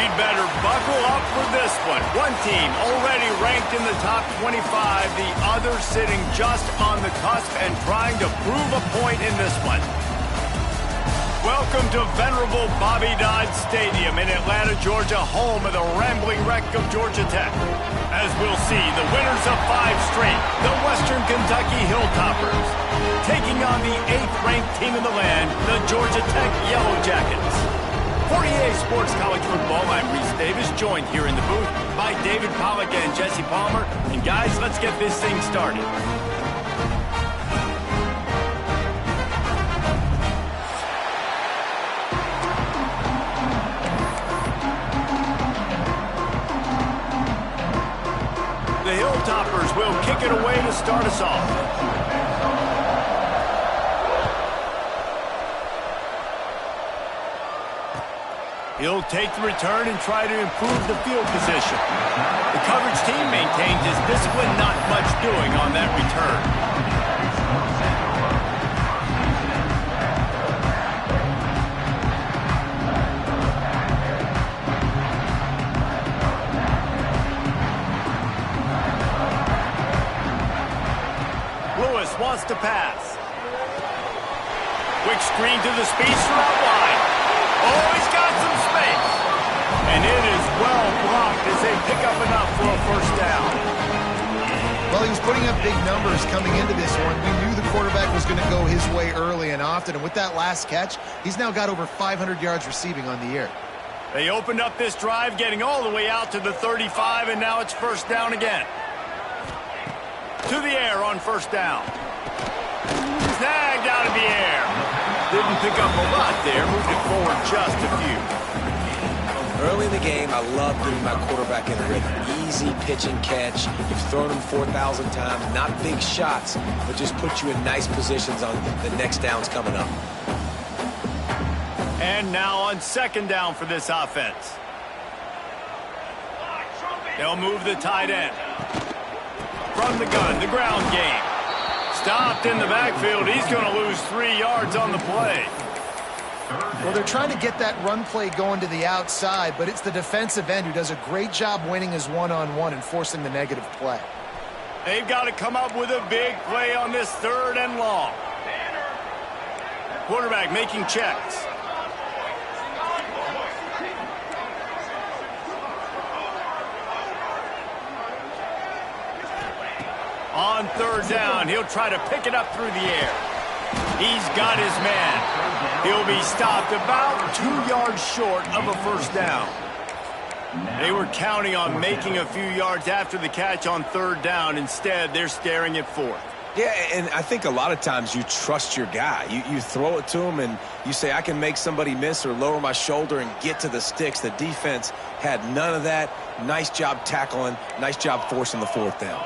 We'd better buckle up for this one. One team already ranked in the top 25, the other sitting just on the cusp and trying to prove a point in this one. Welcome to venerable Bobby Dodd Stadium in Atlanta, Georgia, home of the rambling wreck of Georgia Tech. As we'll see, the winners of 5 straight, the Western Kentucky Hilltoppers, taking on the 8th-ranked team in the land, the Georgia Tech Yellow Jackets. For EA Sports College Football, I'm Reese Davis, joined here in the booth by David Pollack and Jesse Palmer. And guys, let's get this thing started. The Hilltoppers will kick it away to start us off. He'll take the return and try to improve the field position. The coverage team maintains his discipline, not much doing on that return. Wants to pass. Quick screen to the speedster out wide. Oh, he's got some space. And it is well blocked as they pick up enough for a first down. Well, he was putting up big numbers coming into this one. We knew the quarterback was going to go his way early and often. And with that last catch, he's now got over 500 yards receiving on the year. They opened up this drive, getting all the way out to the 35, and now it's first down again. To the air on first down. Snagged out of the air. Didn't pick up a lot there. Moved it forward just a few. Early in the game, I love getting my quarterback in rhythm. Easy pitch and catch. You've thrown him 4,000 times. Not big shots, but just put you in nice positions on the next downs coming up. And now on second down for this offense. They'll move the tight end. From the gun, the ground game. Stopped in the backfield. He's going to lose 3 yards on the play. Well, they're trying to get that run play going to the outside, but it's the defensive end who does a great job winning his one-on-one and forcing the negative play. They've got to come up with a big play on this 3rd and long. Quarterback making checks. On 3rd down, he'll try to pick it up through the air. He's got his man. He'll be stopped about 2 yards short of a first down. They were counting on making a few yards after the catch on 3rd down. Instead, they're staring at 4th. Yeah, and I think a lot of times you trust your guy. You throw it to him and you say, I can make somebody miss or lower my shoulder and get to the sticks. The defense had none of that. Nice job tackling. Nice job forcing the 4th down.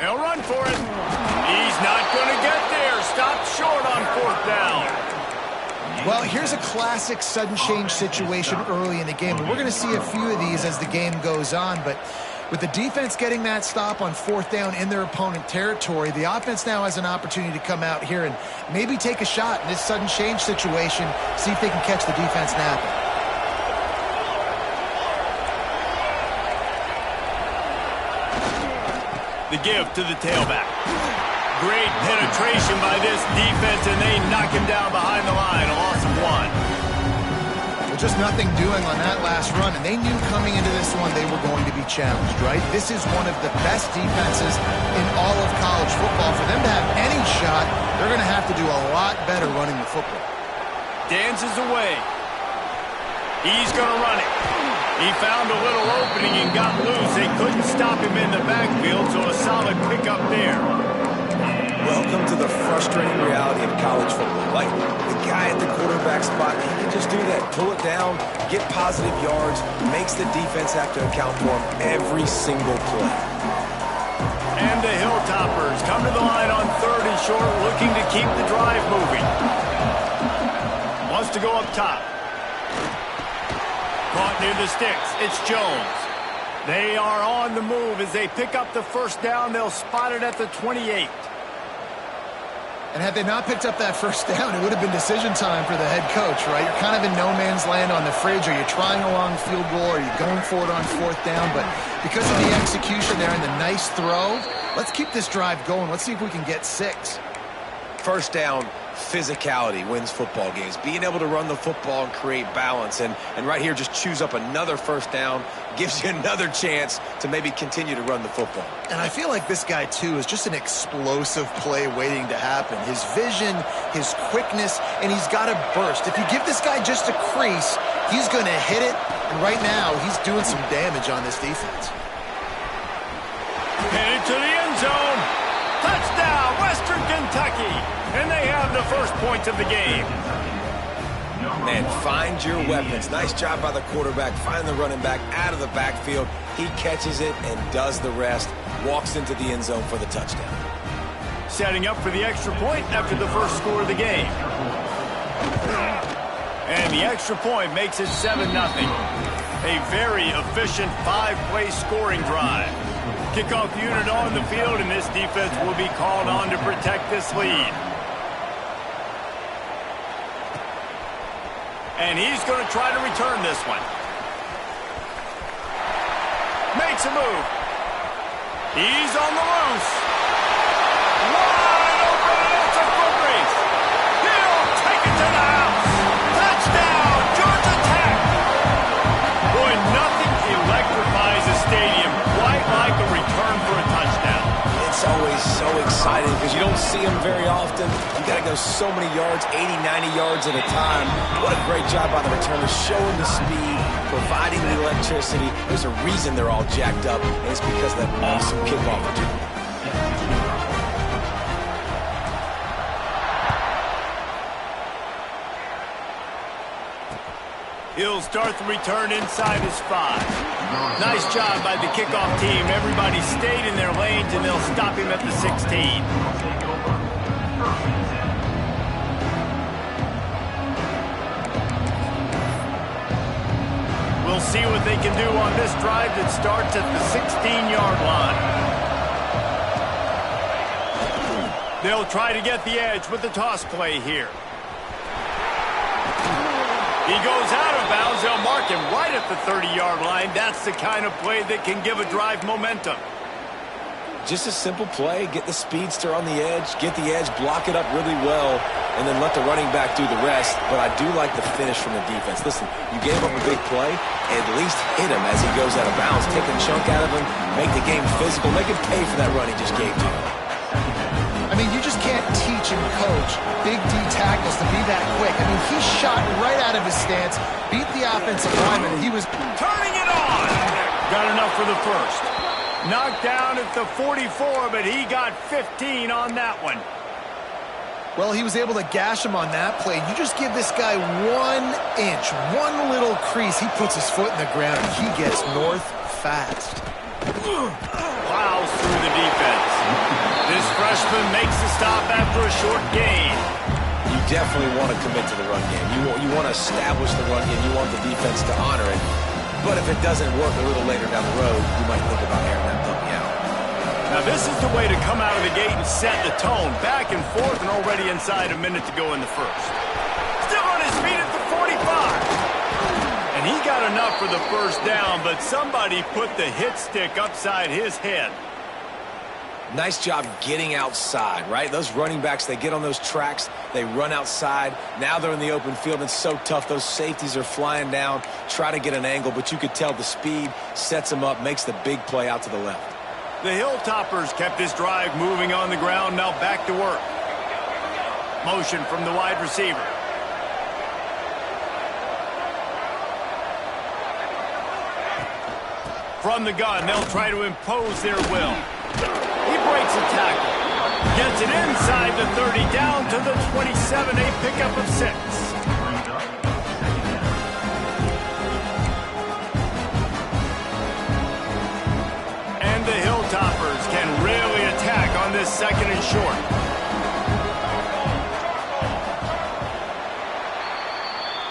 They'll run for it. He's not going to get there. Stopped short on 4th down. Well, here's a classic sudden change situation early in the game. And we're going to see a few of these as the game goes on. But with the defense getting that stop on 4th down in their opponent territory, the offense now has an opportunity to come out here and maybe take a shot in this sudden change situation, see if they can catch the defense napping. The give to the tailback. Great penetration by this defense, and they knock him down behind the line. A loss of 1. Well, just nothing doing on that last run, and they knew coming into this one they were going to be challenged, right? This is one of the best defenses in all of college football. For them to have any shot, they're going to have to do a lot better running the football. Dances away. He's going to run it. He found a little opening and got loose. They couldn't stop him in the backfield, so a solid pickup there. Welcome to the frustrating reality of college football. Like, the guy at the quarterback spot, he can just do that. Pull it down, get positive yards, makes the defense have to account for him every single play. And the Hilltoppers come to the line on 3rd and short, looking to keep the drive moving. Wants to go up top. Caught near the sticks. It's Jones. They are on the move as they pick up the first down. They'll spot it at the 28. And had they not picked up that first down, it would have been decision time for the head coach, right? You're kind of in no man's land on the fridge. Are you trying a long field goal? Are you going for it on fourth down? But because of the execution there and the nice throw, let's keep this drive going. Let's see if we can get 6. First down, physicality wins football games. Being able to run the football and create balance. And right here, just choose up another first down, gives you another chance to maybe continue to run the football. And I feel like this guy, too, is just an explosive play waiting to happen. His vision, his quickness, and he's got a burst. If you give this guy just a crease, he's going to hit it. And right now, he's doing some damage on this defense. Headed to the end zone. Touchdown, Western Kentucky. And they have the first points of the game. Man, find your weapons. Nice job by the quarterback. Find the running back out of the backfield. He catches it and does the rest. Walks into the end zone for the touchdown. Setting up for the extra point after the first score of the game. And the extra point makes it 7-0. A very efficient 5-play scoring drive. Kickoff unit on the field, and this defense will be called on to protect this lead. And he's going to try to return this one. Makes a move. He's on the loose. Wide open, it's a foot race. He'll take it to the house. Touchdown, Georgia Tech. Boy, nothing electrifies a stadium quite like a return for a touchdown. It's always so exciting because you don't see them very often. You got to go so many yards, 80, 90 yards at a time. What a great job by the returners, showing the speed, providing the electricity. There's a reason they're all jacked up, and it's because of that awesome kickoff return. He'll start the return inside his 5. Nice job by the kickoff team. Everybody stayed in their lanes, and they'll stop him at the 16. We'll see what they can do on this drive that starts at the 16-yard line. They'll try to get the edge with the toss play here. He goes out of bounds. They'll mark him right at the 30-yard line. That's the kind of play that can give a drive momentum. Just a simple play. Get the speedster on the edge, block it up really well, and then let the running back do the rest. But I do like the finish from the defense. Listen, you gave up a big play. At least hit him as he goes out of bounds. Take a chunk out of him, make the game physical, make him pay for that run he just gave to you. I mean, you just can't teach and coach big D tackles to be that quick. I mean, he shot right out of his stance, beat the offensive lineman, and he was turning it on. Got enough for the first. Knocked down at the 44, but he got 15 on that one. Well, he was able to gash him on that play. You just give this guy 1 inch, one little crease, he puts his foot in the ground, and he gets north fast. Plows through the defense. This freshman makes the stop after a short gain. You definitely want to commit to the run game. You want to establish the run game. You want the defense to honor it. But if it doesn't work a little later down the road, you might think about airing that puppy out. Now this is the way to come out of the gate and set the tone. Back and forth and already inside a minute to go in the first. Still on his feet at the 45. And he got enough for the first down, but somebody put the hit stick upside his head. Nice job getting outside, right? Those running backs, they get on those tracks, they run outside. Now they're in the open field. It's so tough. Those safeties are flying down, try to get an angle, but you could tell the speed sets them up, makes the big play out to the left. The Hilltoppers kept this drive moving on the ground. Now back to work. Motion from the wide receiver. From the gun, they'll try to impose their will. He breaks a tackle. Gets it inside the 30, down to the 27, a pickup of 6. And the Hilltoppers can really attack on this 2nd and short.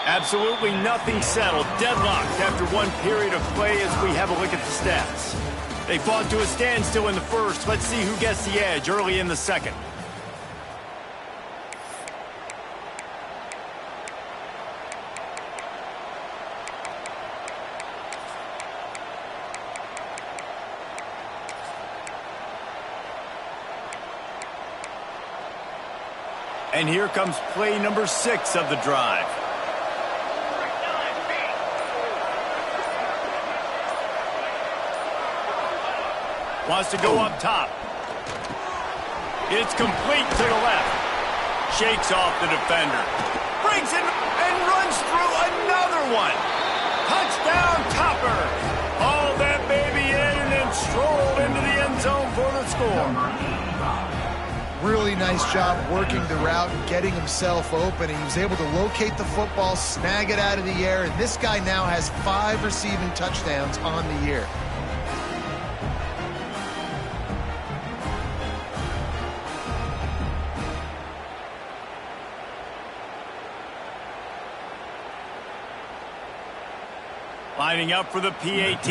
Absolutely nothing settled. Deadlocked after one period of play as we have a look at the stats. They fought to a standstill in the first. Let's see who gets the edge early in the second. And here comes play number 6 of the drive. Wants to go up top. It's complete to the left. Shakes off the defender. Brings it and runs through another one. Touchdown Topper. Hauled that baby in and then strolled into the end zone for the score. Really nice job working the route and getting himself open. He was able to locate the football, snag it out of the air, and this guy now has 5 receiving touchdowns on the year. Lining up for the PAT.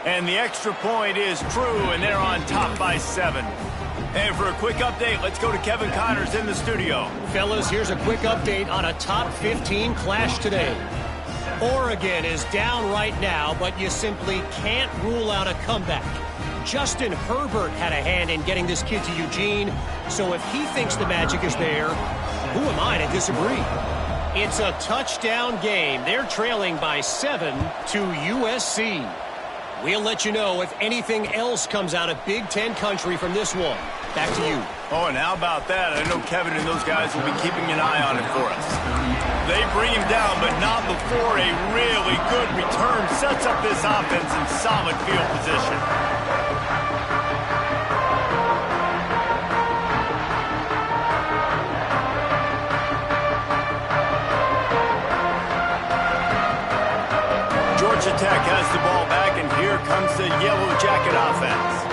And the extra point is true, and they're on top by 7. And for a quick update, let's go to Kevin Connors in the studio. Fellas, here's a quick update on a top 15 clash today. Oregon is down right now, but you simply can't rule out a comeback. Justin Herbert had a hand in getting this kid to Eugene, so if he thinks the magic is there, who am I to disagree? It's a touchdown game. They're trailing by 7 to USC. We'll let you know if anything else comes out of Big Ten country from this one. Back to you. Oh, and how about that? I know Kevin and those guys will be keeping an eye on it for us. They bring him down, but not before a really good return sets up this offense in solid field position. Georgia Tech has the ball back, and here comes the Yellow Jacket offense.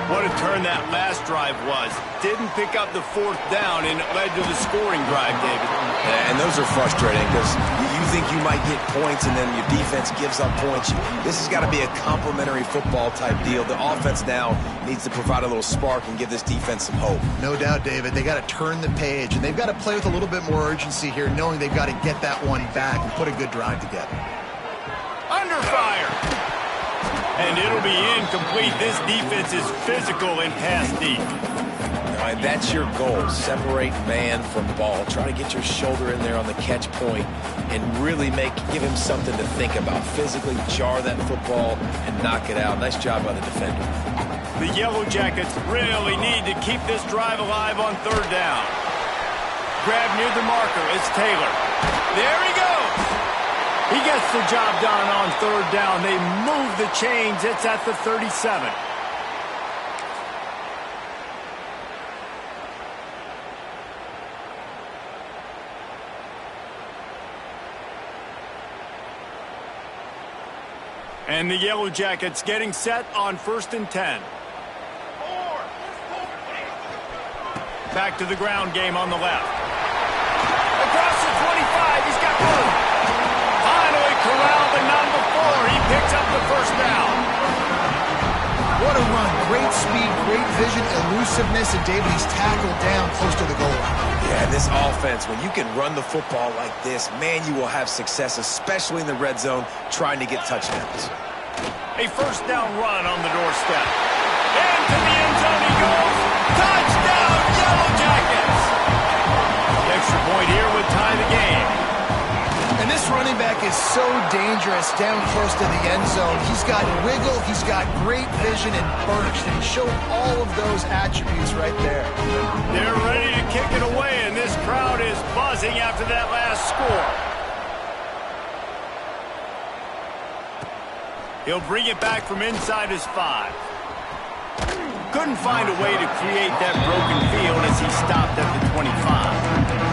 What a turn that last drive was. Didn't pick up the 4th down, and it led to the scoring drive, David. Yeah, and those are frustrating because you think you might get points, and then your defense gives up points. This has got to be a complementary football type deal. The offense now needs to provide a little spark and give this defense some hope. No doubt, David. They got to turn the page, and they've got to play with a little bit more urgency here, knowing they've got to get that one back and put a good drive together. Under fire. And it'll be incomplete. This defense is physical and pass deep. All right, that's your goal. Separate man from ball. Try to get your shoulder in there on the catch point and really give him something to think about. Physically jar that football and knock it out. Nice job by the defender. The Yellow Jackets really need to keep this drive alive on 3rd down. Grab near the marker. It's Taylor. There he goes. He gets the job done on 3rd down. They move the chains. It's at the 37. And the Yellow Jackets getting set on 1st and 10. Back to the ground game on the left. Across the 25. He's got room. Finally corralled, but not before. He picks up the 1st down. What a run. Great speed, great vision, elusiveness, and David, he's tackled down close to the goal line. Yeah, this offense, when you can run the football like this, man, you will have success, especially in the red zone, trying to get touchdowns. A 1st down run on the doorstep. And to the end zone he goes. Touchdown, Yellow Jackets! The extra point here would tie the game. And this running back is so dangerous down close to the end zone. He's got wiggle, he's got great vision and burst, and he showed all of those attributes right there. They're ready to kick it away, and this crowd is buzzing after that last score. He'll bring it back from inside his 5. Couldn't find a way to create that broken field as he stopped at the 25.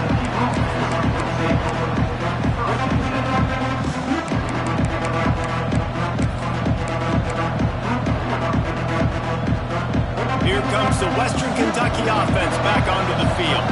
Here comes the Western Kentucky offense back onto the field.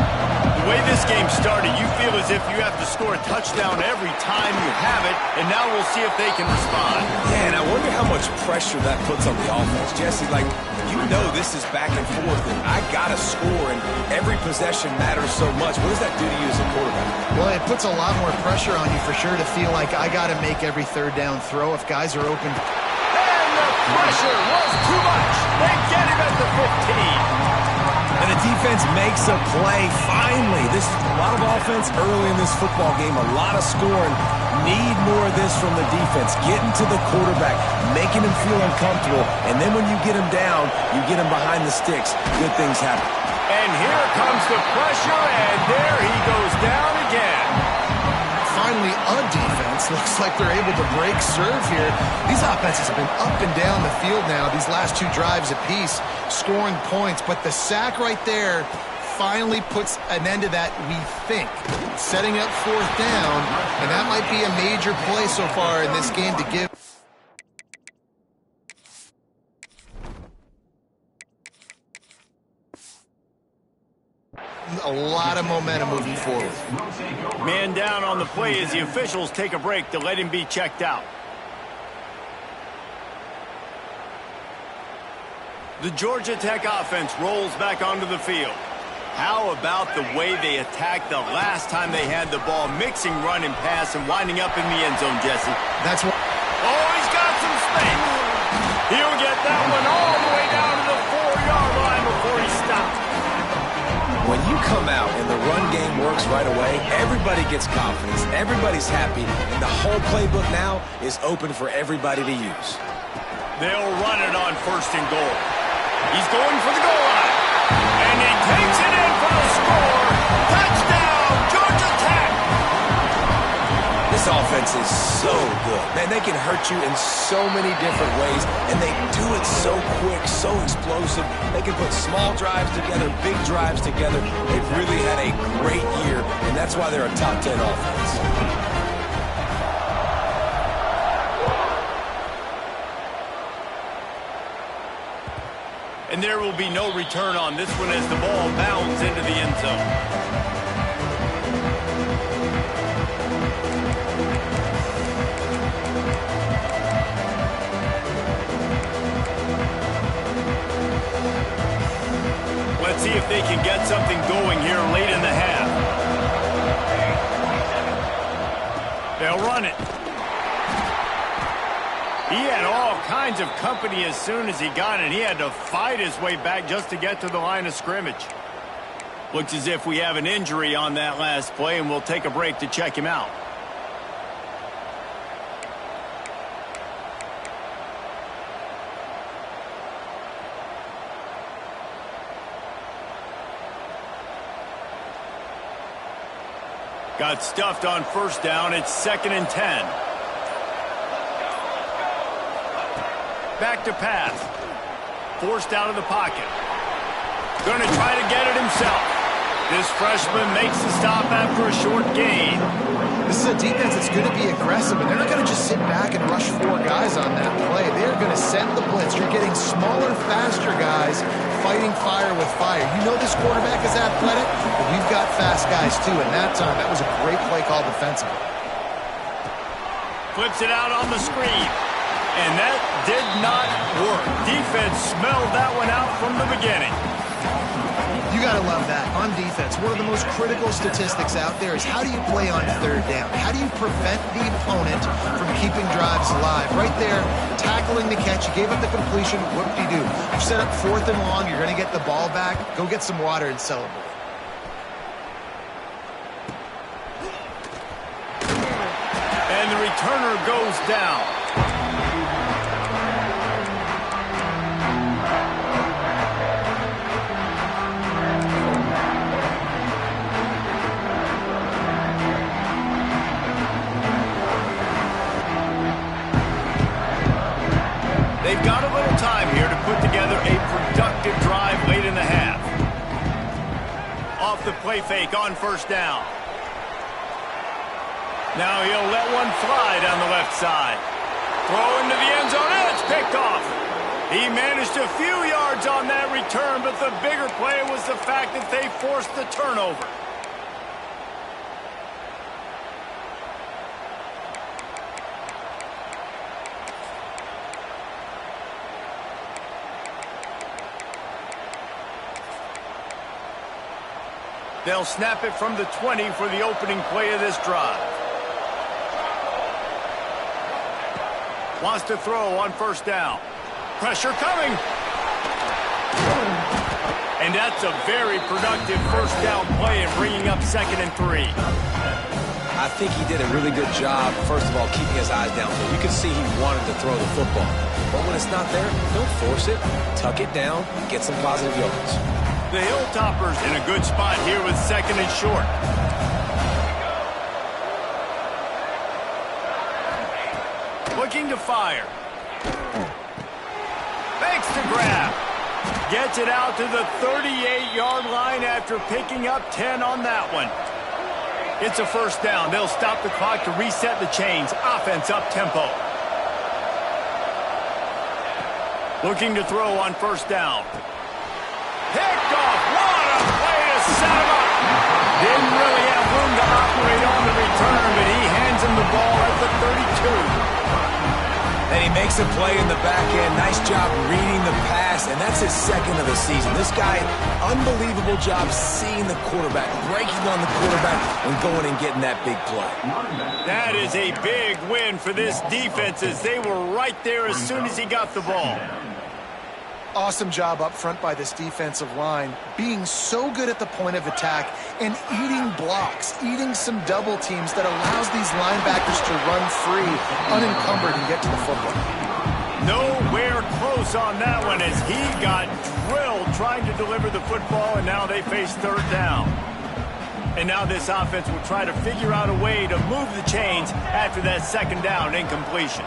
The way this game started, you feel as if you have to score a touchdown every time you have it, and now we'll see if they can respond. Yeah, and I wonder how much pressure that puts on the offense. Jesse, like, you know this is back and forth, and I got to score, and every possession matters so much. What does that do to you as a quarterback? Well, it puts a lot more pressure on you for sure to feel like I got to make every third down throw if guys are open. And the pressure was too much. They get him at the 15. And the defense makes a play. Finally, this is a lot of offense early in this football game, a lot of scoring. Need more of this from the defense. Getting to the quarterback, making him feel uncomfortable, and then when you get him down, you get him behind the sticks. Good things happen. And here comes the pressure, and there he goes down again. Finally, a defense looks like they're able to break serve here. These offenses have been up and down the field now, these last two drives apiece, scoring points. But the sack right there finally puts an end to that, we think. Setting up fourth down, and that might be a major play so far in this game to give. A lot of momentum moving forward. Man down on the play as the officials take a break to let him be checked out. The Georgia Tech offense rolls back onto the field. How about the way they attacked the last time they had the ball, mixing run and pass and winding up in the end zone, Jesse? That's what. Oh, he's got some space. He'll get that one all the way down to the 4-yard line before he stops. When you come out and the run game works right away, everybody gets confidence, everybody's happy, and the whole playbook now is open for everybody to use. They'll run it on first and goal. He's going for the goal line. And he takes it in for the score. Touchdown, Georgia Tech! This offense is so good. Man, they can hurt you in so many different ways, and they do it so quick, so explosive. They can put small drives together, big drives together. They've really had a great year, and that's why they're a top 10 offense. And there will be no return on this one as the ball bounds into the end zone. Let's see if they can get something going here late in the half. They'll run it. He had all kinds of company as soon as he got it. He had to fight his way back just to get to the line of scrimmage. Looks as if we have an injury on that last play, and we'll take a break to check him out. Got stuffed on first down. It's 2nd and 10. Back to pass. Forced out of the pocket. Going to try to get it himself. This freshman makes the stop after a short gain. This is a defense that's going to be aggressive, and they're not going to just sit back and rush 4 guys on that play. They're going to send the blitz. You're getting smaller, faster guys fighting fire with fire. You know this quarterback is athletic, but we've got fast guys too, and that time, that was a great play call defensively. Flips it out on the screen. And that did not work. Defense smelled that one out from the beginning. You got to love that. On defense, one of the most critical statistics out there is how do you play on third down? How do you prevent the opponent from keeping drives alive? Right there, tackling the catch. You gave up the completion. Whoop-de-doo. You set up 4th and long. You're going to get the ball back. Go get some water and celebrate. And the returner goes down. They've got a little time here to put together a productive drive late in the half. Off the play fake on first down. Now he'll let one fly down the left side. Throw into the end zone, and it's picked off. He managed a few yards on that return, but the bigger play was the fact that they forced the turnover. They'll snap it from the 20 for the opening play of this drive. Wants to throw on first down. Pressure coming. And that's a very productive first down play and bringing up 2nd and 3. I think he did a really good job, first of all, keeping his eyes downfield. You can see he wanted to throw the football. But when it's not there, don't force it. Tuck it down, get some positive yards. The Hilltoppers in a good spot here with 2nd and short. Looking to fire. Fakes to grab. Gets it out to the 38-yard line after picking up 10 on that one. It's a first down. They'll stop the clock to reset the chains. Offense up-tempo. Looking to throw on first down. Picked off. What a play to set him up. Didn't really have room to operate on the return, but he hands him the ball at the 32. And he makes a play in the back end. Nice job reading the pass, and that's his 2nd of the season. This guy, unbelievable job seeing the quarterback, breaking on the quarterback, and going and getting that big play. That is a big win for this defense as they were right there as soon as he got the ball. Awesome job up front by this defensive line, being so good at the point of attack and eating blocks, eating some double teams that allows these linebackers to run free, unencumbered, and get to the football. Nowhere close on that one as he got drilled trying to deliver the football, and now they face 3rd down. And now this offense will try to figure out a way to move the chains after that 2nd down incompletion.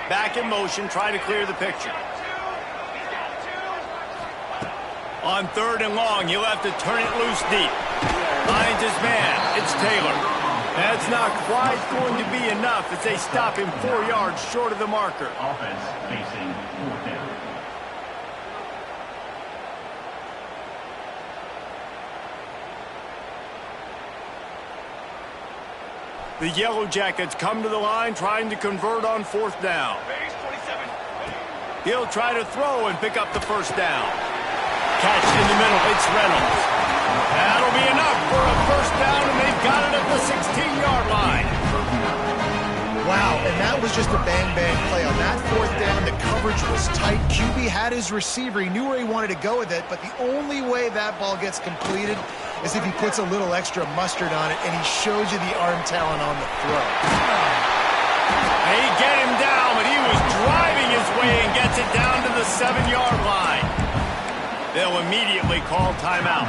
Back in motion, try to clear the picture. On 3rd and long, he'll have to turn it loose deep. Finds his man. It's Taylor. That's not quite going to be enough as they stop him 4 yards short of the marker. Offense facing 4th down. The Yellow Jackets come to the line trying to convert on 4th down. He'll try to throw and pick up the first down. Catch in the middle. It's Reynolds. That'll be enough for a first down, and they've got it at the 16-yard line. Wow, and that was just a bang-bang play. On that 4th down, the coverage was tight. QB had his receiver. He knew where he wanted to go with it, but the only way that ball gets completed is if he puts a little extra mustard on it, and he shows you the arm talent on the throw. They get him down, but he was driving his way and gets it down to the 7-yard line. They'll immediately call timeout.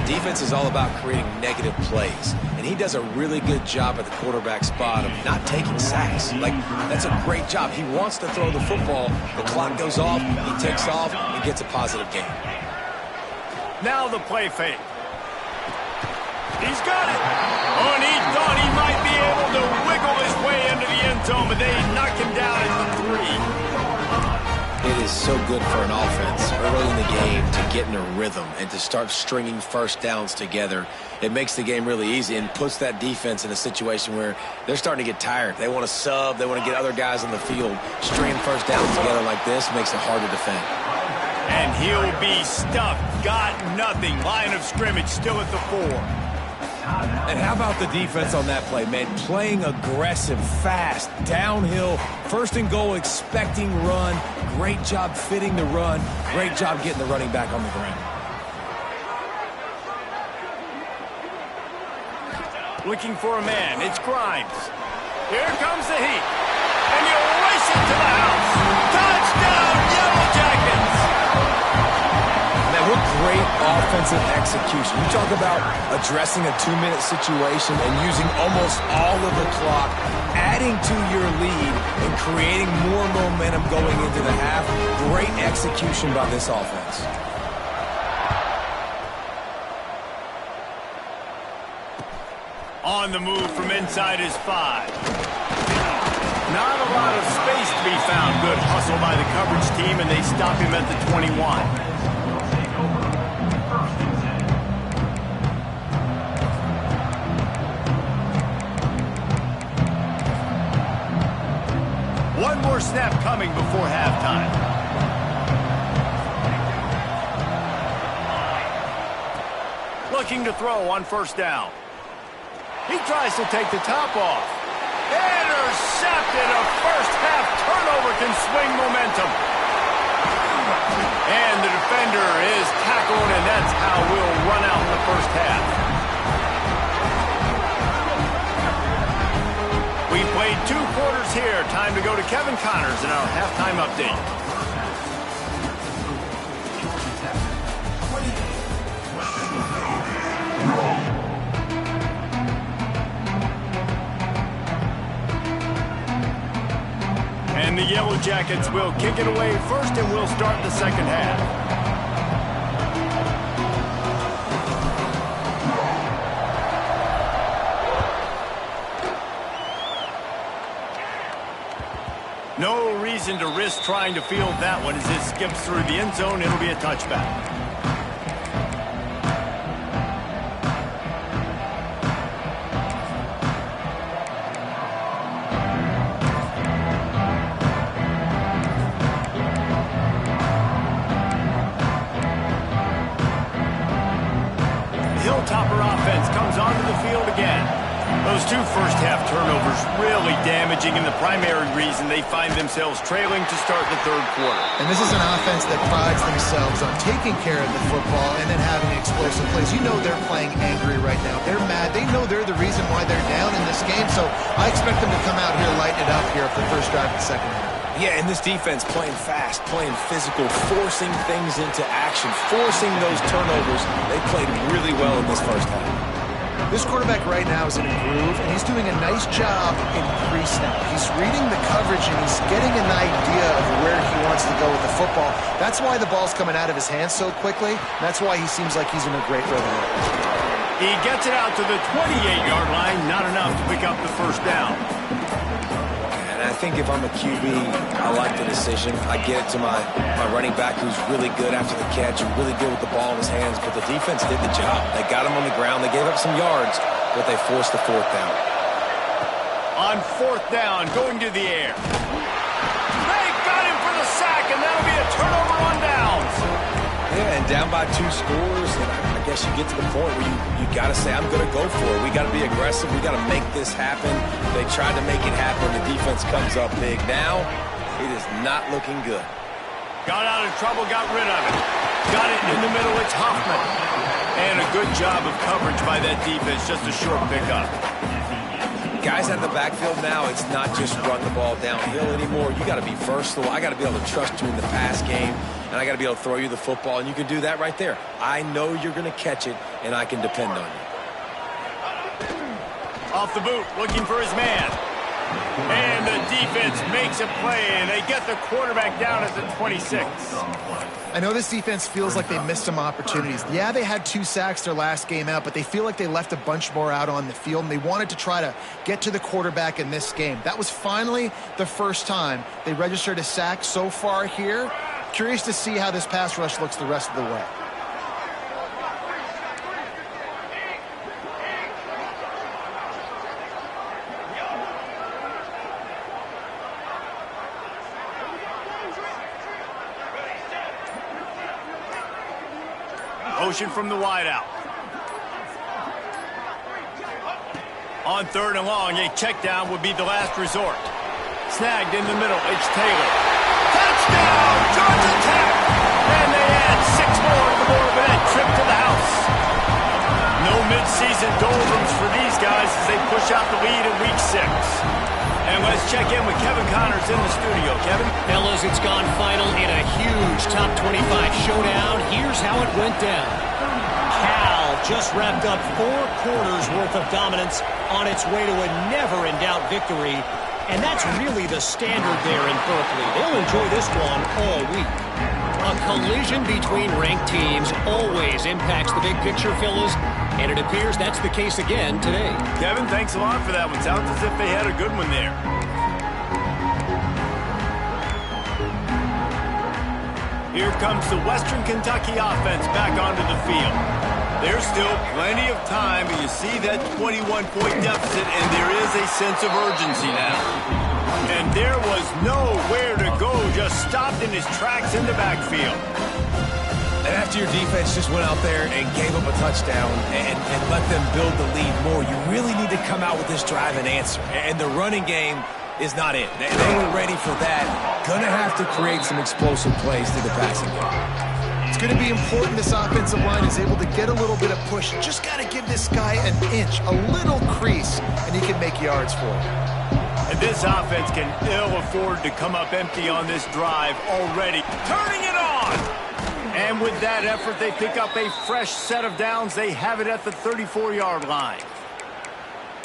Defense is all about creating negative plays, and he does a really good job at the quarterback spot of not taking sacks. Like, that's a great job. He wants to throw the football. The clock goes off, he takes off, and gets a positive gain. Now the play fake. He's got it. Oh, and he thought he might be able to wiggle his way into the end zone, but they knock him down at the 3. It is so good for an offense early in the game to get in a rhythm and to start stringing first downs together. It makes the game really easy and puts that defense in a situation where they're starting to get tired. They want to sub. They want to get other guys on the field. Stringing first downs together like this makes it hard to defend. And he'll be stuffed. Got nothing. Line of scrimmage still at the 4. And how about the defense on that play, man? Playing aggressive, fast, downhill, 1st and goal, expecting run. Great job fitting the run. Great job getting the running back on the ground. Looking for a man. It's Grimes. Here comes the heat. And you'll race it to the house. Touchdown, Yellow Jackets! Man, what great offensive execution. You talk about addressing a 2-minute situation and using almost all of the clock, adding to your lead and creating more momentum going into the half. Great execution by this offense. On the move from inside his 5. Not a lot of space to be found. Good hustle by the coverage team, and they stop him at the 21. One more snap coming before halftime. Looking to throw on first down. He tries to take the top off. Intercepted. A first-half turnover can swing momentum. And the defender is tackled, and that's how we'll run out in the first half. We played 2 quarters here. Time to go to Kevin Connors in our halftime update. And the Yellow Jackets will kick it away first, and we'll start the second half. No reason to risk trying to field that one as it skips through the end zone. It'll be a touchback. Hilltopper offense comes onto the field again. Those 2 first-half turnovers really damaging, and the primary reason they find themselves trailing to start the third quarter. And this is an offense that prides themselves on taking care of the football and then having explosive plays. You know they're playing angry right now. They're mad. They know they're the reason why they're down in this game, so I expect them to come out here, lighten it up here for the first drive of the second half. Yeah, and this defense playing fast, playing physical, forcing things into action, forcing those turnovers. They played really well in this first half. This quarterback right now is in a groove, and he's doing a nice job in pre-snap. He's reading the coverage, and he's getting an idea of where he wants to go with the football. That's why the ball's coming out of his hands so quickly. That's why he seems like he's in a great rhythm. He gets it out to the 28-yard line, not enough to pick up the first down. I think if I'm a QB, I like the decision. I get it to my running back who's really good after the catch and really good with the ball in his hands, but the defense did the job. They got him on the ground. They gave up some yards, but they forced the fourth down. On fourth down, going to the air. They got him for the sack, and that'll be a turnover on downs. Yeah, and down by 2 scores, and I guess you get to the point where you got to say, I'm going to go for it. We got to be aggressive. We got to make this happen. They tried to make it happen. The defense comes up big. Now, it is not looking good. Got out of trouble, got rid of it. Got it in the middle, it's Hoffman. And a good job of coverage by that defense, just a short pickup. Guys out of the backfield now, it's not just run the ball downhill anymore. You got to be versatile. I got to be able to trust you in the pass game, and I got to be able to throw you the football, and you can do that right there. I know you're going to catch it, and I can depend on you. Off the boot, looking for his man. And the defense makes a play, and they get the quarterback down at the 26. I know this defense feels like they missed some opportunities. Yeah, they had 2 sacks their last game out, but they feel like they left a bunch more out on the field, and they wanted to try to get to the quarterback in this game. That was finally the first time they registered a sack so far here. Curious to see how this pass rush looks the rest of the way. Motion from the wideout. On third and long, a check down would be the last resort. Snagged in the middle, it's Taylor. Touchdown, Georgia Tech! And they add 6 more to the board with that trip to the house. No midseason doldrums for these guys as they push out the lead in week 6. And let's check in with Kevin Connors in the studio. Kevin? Fellas, it's gone final in a huge top 25 showdown. Here's how it went down. Cal just wrapped up 4 quarters worth of dominance on its way to a never-in-doubt victory. And that's really the standard there in Berkeley. They'll enjoy this one all week. A collision between ranked teams always impacts the big picture, fellas. And it appears that's the case again today. Kevin, thanks a lot for that one. Sounds as if they had a good one there. Here comes the Western Kentucky offense back onto the field. There's still plenty of time, but you see that 21-point deficit, and there is a sense of urgency now. And there was nowhere to go, just stopped in his tracks in the backfield. And after your defense just went out there and gave up a touchdown and let them build the lead more, you really need to come out with this drive and answer. And the running game is not it. They were ready for that. Gonna have to create some explosive plays through the passing game. It's going to be important this offensive line is able to get a little bit of push. Just got to give this guy an inch, a little crease, and he can make yards for it. And this offense can ill afford to come up empty on this drive already. Turning it on! And with that effort, they pick up a fresh set of downs. They have it at the 34-yard line.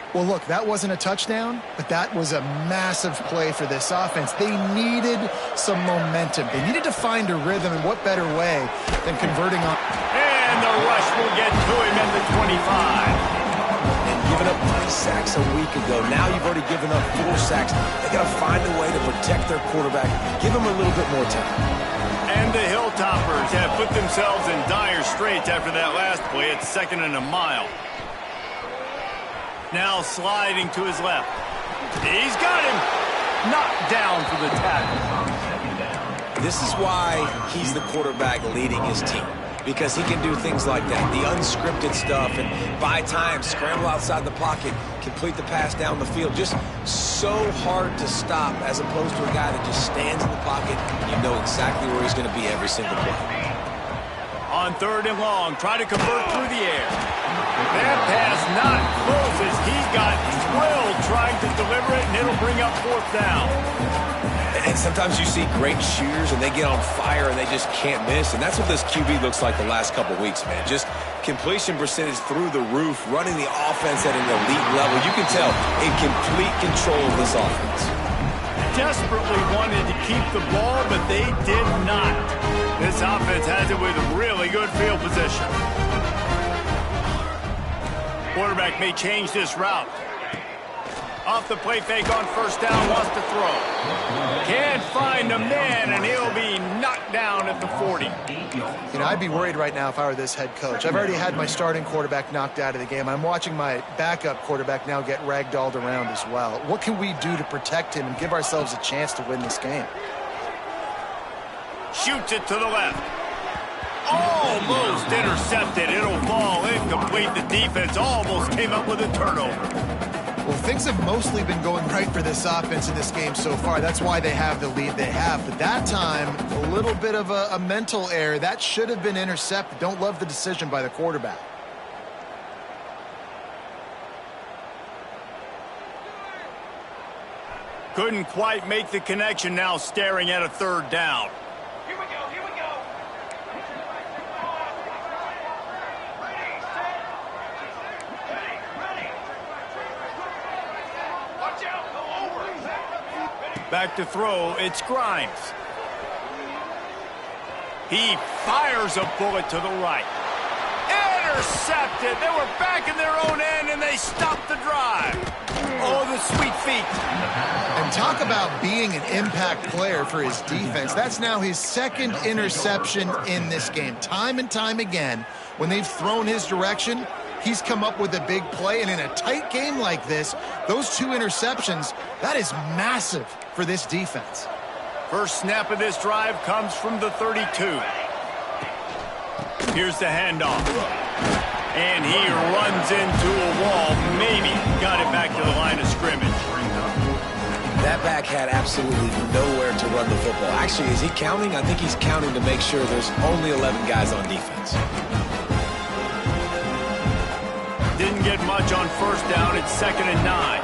Well, look, that wasn't a touchdown, but that was a massive play for this offense. They needed some momentum. They needed to find a rhythm, and what better way than converting on... And the rush will get to him at the 25. And giving up 3 sacks a week ago. Now you've already given up 4 sacks. They got to find a way to protect their quarterback. Give him a little bit more time. And the Hilltoppers have put themselves in dire straits after that last play. It's 2nd and a mile. Now sliding to his left. He's got him. Knocked down for the tackle. This is why he's the quarterback leading his team. Because he can do things like that. The unscripted stuff and buy time, scramble outside the pocket, complete the pass down the field. Just so hard to stop as opposed to a guy that just stands in the pocket. You know exactly where he's going to be every single play. On 3rd and long, try to convert through the air. That pass not close as he got drilled trying to deliver it, and it'll bring up 4th down. And sometimes you see great shooters, and they get on fire, and they just can't miss. And that's what this QB looks like the last couple weeks, man. Just completion percentage through the roof, running the offense at an elite level. You can tell in complete control of this offense. Desperately wanted to keep the ball, but they did not. This offense has it with really good field position. Quarterback may change this route. Off the play fake on 1st down, wants to throw. Can't find a man, and he'll be knocked down at the 40. You know, I'd be worried right now if I were this head coach. I've already had my starting quarterback knocked out of the game. I'm watching my backup quarterback now get ragdolled around as well. What can we do to protect him and give ourselves a chance to win this game? Shoots it to the left. Almost intercepted. It'll fall incomplete. The defense almost came up with a turnover. Well, things have mostly been going right for this offense in this game so far. That's why they have the lead they have. But that time, a little bit of a mental error. That should have been intercepted. Don't love the decision by the quarterback. Couldn't quite make the connection, now staring at a 3rd down. Here we go, here we go. Ready, set. Ready. Watch out, go over. Back to throw, it's Grimes. He fires a bullet to the right. Intercepted. They were back in their own end, and they stopped the drive. Oh, the sweet feet. And talk about being an impact player for his defense. That's now his 2nd interception in this game. Time and time again, when they've thrown his direction, he's come up with a big play. And in a tight game like this, those 2 interceptions, that is massive for this defense. First snap of this drive comes from the 32. Here's the handoff. And he runs into a wall. Maybe got it back to the line of scrimmage. That back had absolutely nowhere to run the football. Actually, is he counting? I think he's counting to make sure there's only 11 guys on defense. Didn't get much on 1st down. It's 2nd and 9.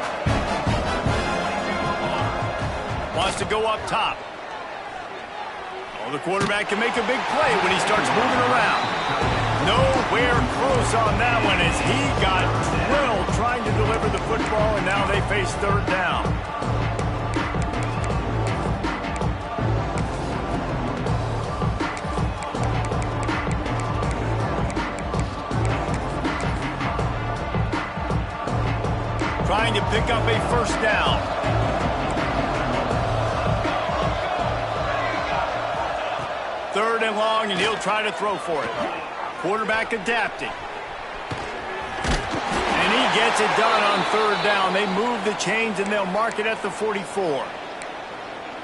Wants to go up top. Oh, the quarterback can make a big play when he starts moving around. Nowhere close on that one as he got drilled trying to deliver the football, and now they face 3rd down. Trying to pick up a 1st down. Third and long, and he'll try to throw for it. Quarterback adapting. And he gets it done on 3rd down. They move the chains, and they'll mark it at the 44.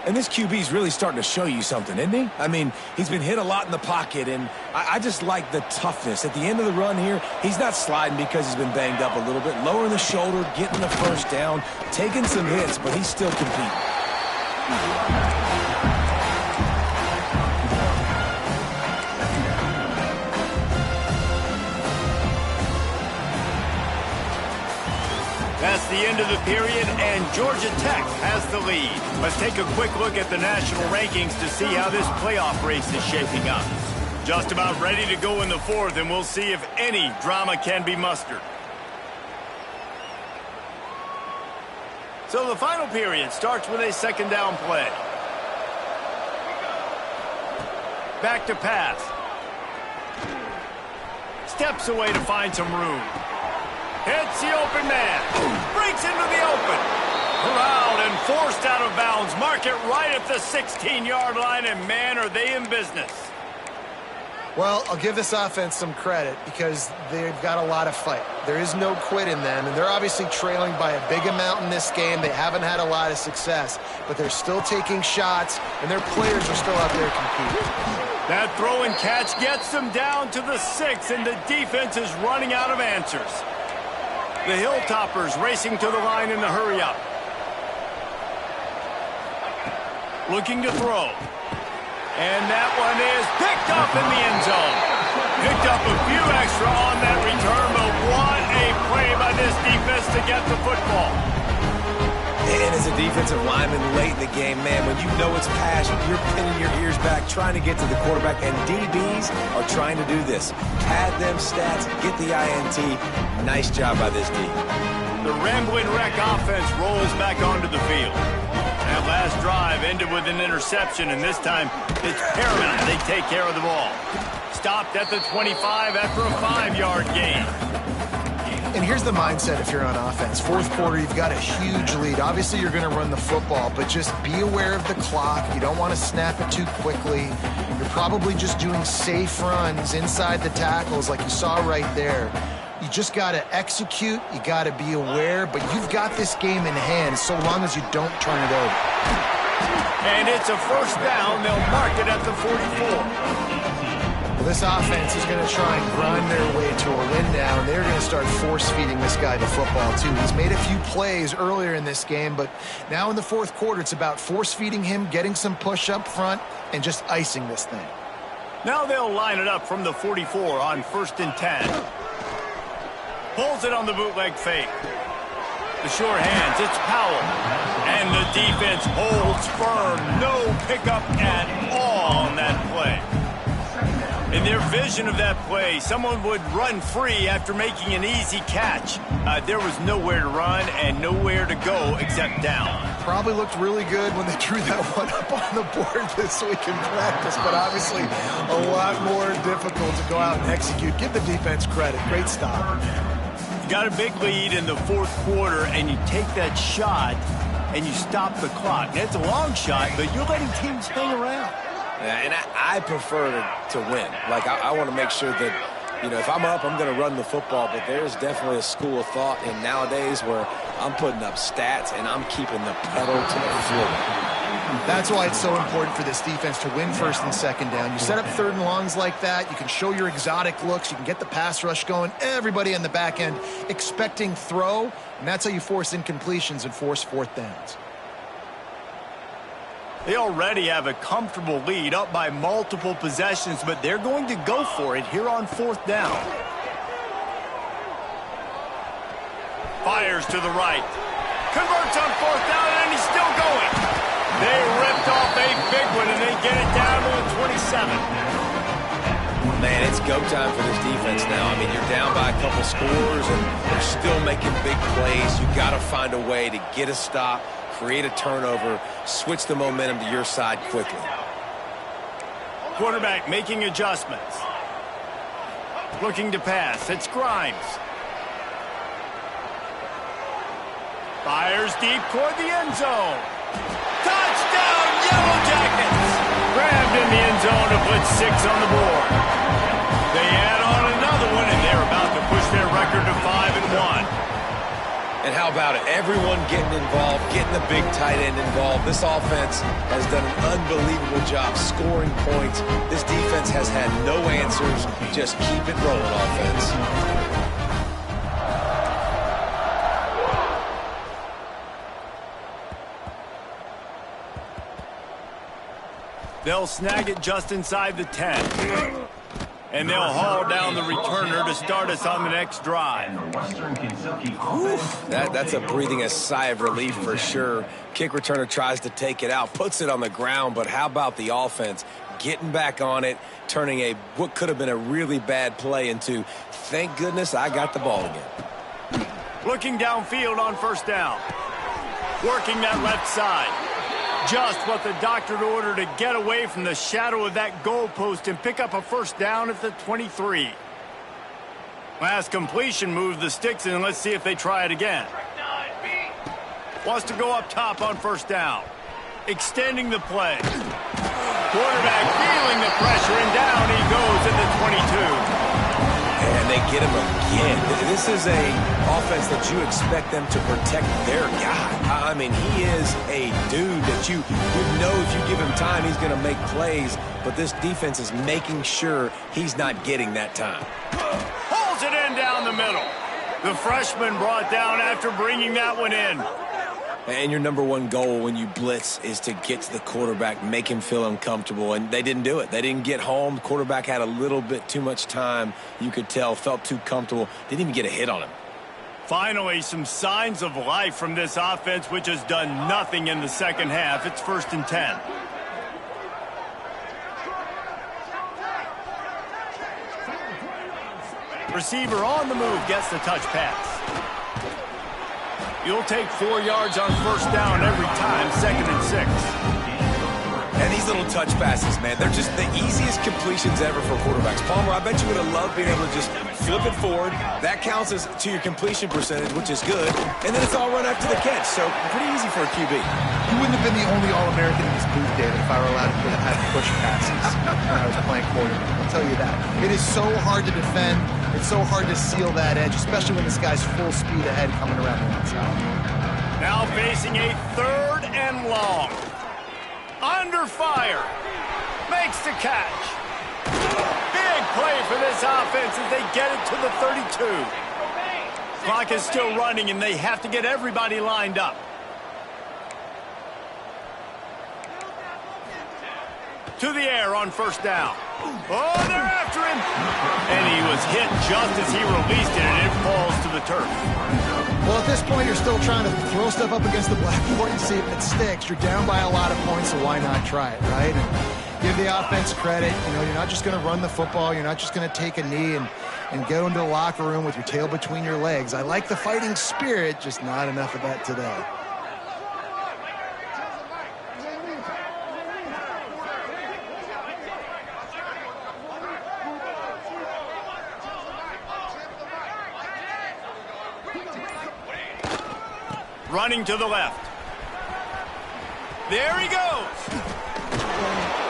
And this QB's really starting to show you something, isn't he? I mean, he's been hit a lot in the pocket, and I just like the toughness. At the end of the run here, he's not sliding because he's been banged up a little bit. Lowering the shoulder, getting the first down, taking some hits, but he's still competing. That's the end of the period, and Georgia Tech has the lead. Let's take a quick look at the national rankings to see how this playoff race is shaping up. Just about ready to go in the fourth, and we'll see if any drama can be mustered. So the final period starts with a second down play. Back to pass. Steps away to find some room. Hits the open man. Breaks into the open. Corralled and forced out of bounds. Mark it right at the 16-yard line, and man, are they in business. Well, I'll give this offense some credit because they've got a lot of fight. There is no quit in them, and they're obviously trailing by a big amount in this game. They haven't had a lot of success, but they're still taking shots, and their players are still out there competing. That throw and catch gets them down to the 6, and the defense is running out of answers. The Hilltoppers racing to the line in the hurry-up. Looking to throw. And that one is picked up in the end zone. Picked up a few extra on that return, but what a play by this defense to get the football. And as a defensive lineman late in the game, man, when you know it's pass, you're pinning your ears back, trying to get to the quarterback, and DBs are trying to do this. Pad them stats, get the INT. Nice job by this D. The Ramblin' Wreck offense rolls back onto the field. That last drive ended with an interception, and this time it's paramount they take care of the ball. Stopped at the 25 after a 5-yard gain. And here's the mindset if you're on offense. Fourth quarter, you've got a huge lead. Obviously, you're going to run the football, but just be aware of the clock. You don't want to snap it too quickly. You're probably just doing safe runs inside the tackles like you saw right there. You just got to execute. You got to be aware, but you've got this game in hand so long as you don't turn it over. And it's a first down. They'll mark it at the 44. Well, this offense is going to try and grind their way to a win now, and they're going to start force-feeding this guy the football, too. He's made a few plays earlier in this game, but now in the fourth quarter, it's about force-feeding him, getting some push up front, and just icing this thing. Now they'll line it up from the 44 on 1st and 10. Pulls it on the bootleg fake. The sure hands, it's Powell. And the defense holds firm. No pickup at all on that play. In their vision of that play, someone would run free after making an easy catch. There was nowhere to run and nowhere to go except down. Probably looked really good when they drew that one up on the board this week in practice, but obviously a lot more difficult to go out and execute. Give the defense credit. Great stop. You got a big lead in the fourth quarter, and you take that shot, and you stop the clock. Now, it's a long shot, but you're letting teams hang around. And I prefer to win. Like, I want to make sure that, you know, if I'm up, I'm going to run the football. But there's definitely a school of thought in nowadays where I'm putting up stats and I'm keeping the pedal to the floor. That's why it's so important for this defense to win first and second down. You set up third and longs like that. You can show your exotic looks. You can get the pass rush going. Everybody on the back end expecting throw. And that's how you force incompletions and force fourth downs. They already have a comfortable lead up by multiple possessions, but they're going to go for it here on 4th down. Fires to the right. Converts on 4th down, and he's still going. They ripped off a big one, and they get it down to the 27. Man, it's go time for this defense now. I mean, you're down by a couple scores, and they're still making big plays. You got to find a way to get a stop, create a turnover, switch the momentum to your side quickly. Quarterback making adjustments. Looking to pass. It's Grimes. Fires deep toward the end zone. Touchdown, Yellow Jackets! Grabbed in the end zone to put 6 on the board. They add on another one, and they're about to push their record to 5-1. And how about it? Everyone getting involved, getting the big tight end involved. This offense has done an unbelievable job scoring points. This defense has had no answers. Just keep it rolling, offense. They'll snag it just inside the 10. And they'll haul down the returner to start us on the next drive. That's a breathing a sigh of relief for sure. Kick returner tries to take it out, puts it on the ground, but how about the offense getting back on it, turning what could have been a really bad play into, thank goodness I got the ball again. Looking downfield on first down. Working that left side. Just what the doctor ordered to get away from the shadow of that goalpost and pick up a first down at the 23. Last completion moved the sticks in. Let's see if they try it again. Wants to go up top on first down. Extending the play. Quarterback feeling the pressure, and down he goes at the 22. And they get him again. This is a offense that you expect them to protect their guy. I mean, he is a dude that you know if you give him time, he's going to make plays. But this defense is making sure he's not getting that time. Pulls it in down the middle. The freshman brought down after bringing that one in. And your number one goal when you blitz is to get to the quarterback, make him feel uncomfortable. And they didn't do it. They didn't get home. The quarterback had a little bit too much time. You could tell, felt too comfortable. Didn't even get a hit on him. Finally, some signs of life from this offense, which has done nothing in the second half. It's 1st and 10. Receiver on the move, gets the touch pass. You'll take 4 yards on first down every time, 2nd and 6. And these little touch passes, man, they're just the easiest completions ever for quarterbacks. Palmer, I bet you would have loved being able to just flip it forward. That counts as to your completion percentage, which is good. And then it's all run after the catch, so pretty easy for a QB. You wouldn't have been the only All-American in this booth, David, if I were allowed to have push passes when I was playing quarterback. I'll tell you that. It is so hard to defend. It's so hard to seal that edge, especially when this guy's full speed ahead coming around the outside. Now facing a 3rd and long. Under fire. Makes the catch. Big play for this offense as they get it to the 32. Clock is still running, and they have to get everybody lined up. To the air on first down. Oh, they're after him. And he was hit just as he released it, and it falls to the turf. Well, at this point, you're still trying to throw stuff up against the blackboard and see if it sticks. You're down by a lot of points, so why not try it, right? And give the offense credit. You know, you're not just going to run the football. You're not just going to take a knee and go into the locker room with your tail between your legs. I like the fighting spirit, just not enough of that today. Running to the left. There he goes.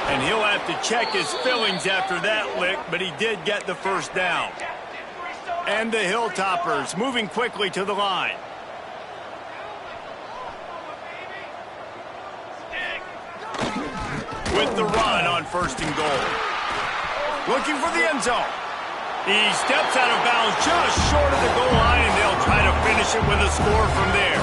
And he'll have to check his fillings after that lick, but he did get the first down. And the Hilltoppers moving quickly to the line. With the run on 1st and goal. Looking for the end zone. He steps out of bounds just short of the goal line, and they'll try to finish it with a score from there.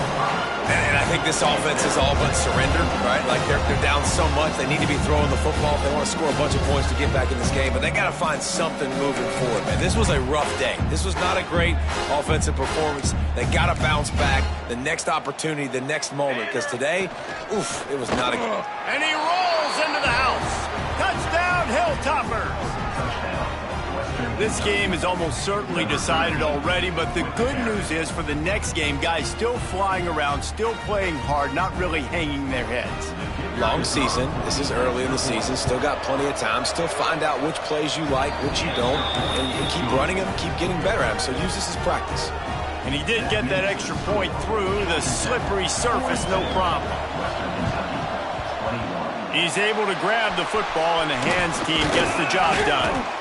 And I think this offense is all but surrendered, right? Like they're down so much, they need to be throwing the football if they want to score a bunch of points to get back in this game. But they got to find something moving forward, man. This was a rough day. This was not a great offensive performance. They got to bounce back. The next opportunity, the next moment, because today, oof, it was not a good. And he rolls into the house. Touchdown, Hilltoppers. This game is almost certainly decided already, but the good news is for the next game, guys still flying around, still playing hard, not really hanging their heads. Long season. This is early in the season. Still got plenty of time. Still find out which plays you like, which you don't, and keep running them, keep getting better at them. So use this as practice. And he did get that extra point through the slippery surface, no problem. He's able to grab the football, and the hands team gets the job done.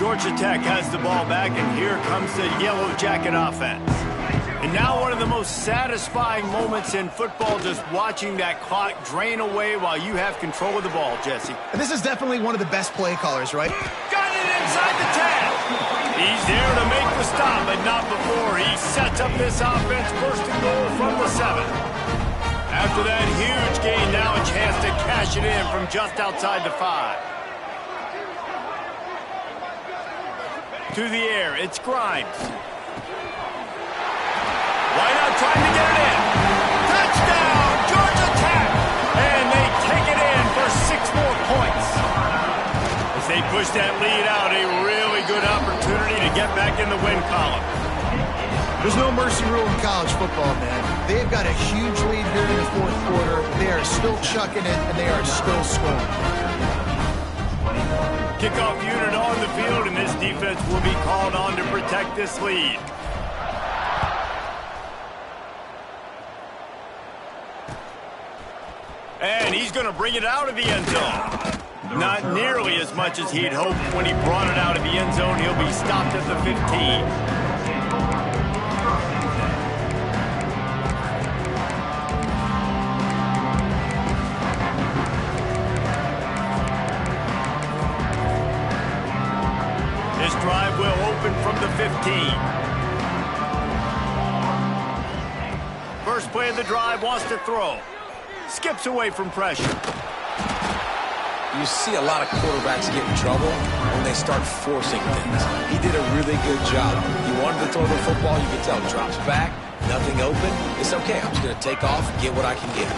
Georgia Tech has the ball back, and here comes the Yellow Jacket offense. And now one of the most satisfying moments in football, just watching that clock drain away while you have control of the ball, Jesse. And this is definitely one of the best play callers, right? Got it inside the 10. He's there to make the stop, but not before he sets up this offense first and goal from the 7. After that huge gain, now a chance to cash it in from just outside the 5. To the air, it's Grimes. Why not trying to get it in? Touchdown, Georgia Tech! And they take it in for 6 more points. As they push that lead out, a really good opportunity to get back in the win column. There's no mercy rule in college football, man. They've got a huge lead here in the 4th quarter. They are still chucking it, and they are still scoring. Kickoff unit on the field, and this defense will be called on to protect this lead. And he's going to bring it out of the end zone. Not nearly as much as he'd hoped when he brought it out of the end zone. He'll be stopped at the 15. Drive will open from the 15. First play of the drive, wants to throw. Skips away from pressure. You see a lot of quarterbacks get in trouble when they start forcing things. He did a really good job. He wanted to throw the football. You can tell. Drops back, nothing open. It's okay. I'm just going to take off, get what I can get.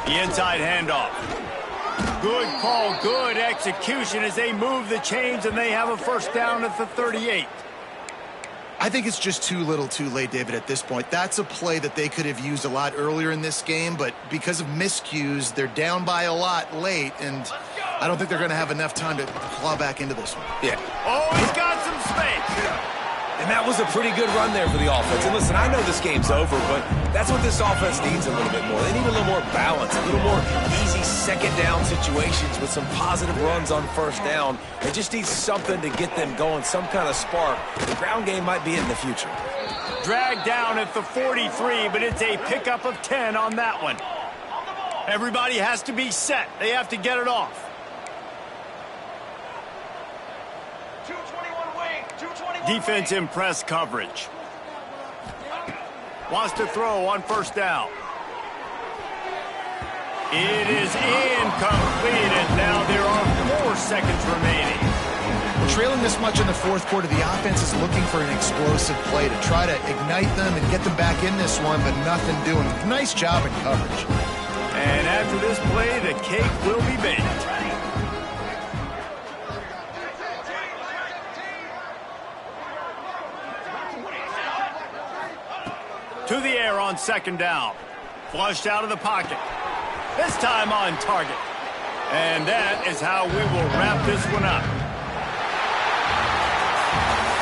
The inside handoff. Good call, good execution as they move the chains, and they have a first down at the 38. I think it's just too little too late, David, at this point. That's a play that they could have used a lot earlier in this game, but because of miscues, they're down by a lot late, and I don't think they're going to have enough time to claw back into this one. Yeah. Oh, he's got some space. And that was a pretty good run there for the offense. And listen, I know this game's over, but that's what this offense needs a little bit more. They need a little more balance, a little more easy second down situations with some positive runs on first down. They just need something to get them going, some kind of spark. The ground game might be it in the future. Dragged down at the 43, but it's a pickup of 10 on that one. Everybody has to be set. They have to get it off. Defense in press coverage. Wants to throw on first down. It is incomplete, and now there are 4 seconds remaining. Trailing this much in the 4th quarter, the offense is looking for an explosive play to try to ignite them and get them back in this one, but nothing doing. Nice job in coverage. And after this play, the cake will be baked. To the air on second down. Flushed out of the pocket. This time on target. And that is how we will wrap this one up.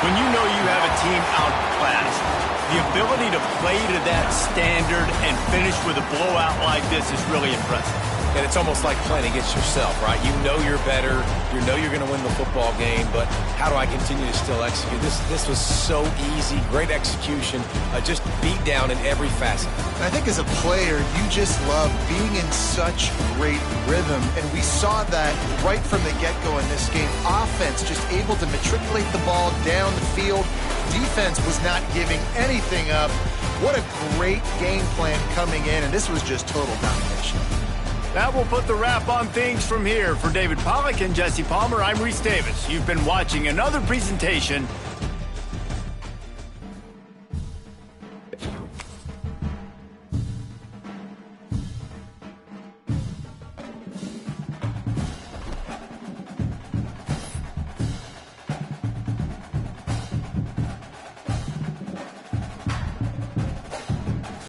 When you know you have a team outclassed, the ability to play to that standard and finish with a blowout like this is really impressive. And it's almost like playing against yourself, right? You know you're better. You know you're going to win the football game, but how do I continue to still execute? This was so easy. Great execution. Just beat down in every facet. And I think as a player, you just love being in such great rhythm, and we saw that right from the get-go in this game. Offense just able to matriculate the ball down the field. Defense was not giving anything up. What a great game plan coming in, and this was just total domination. That will put the wrap on things from here. For David Pollack and Jesse Palmer, I'm Reese Davis. You've been watching another presentation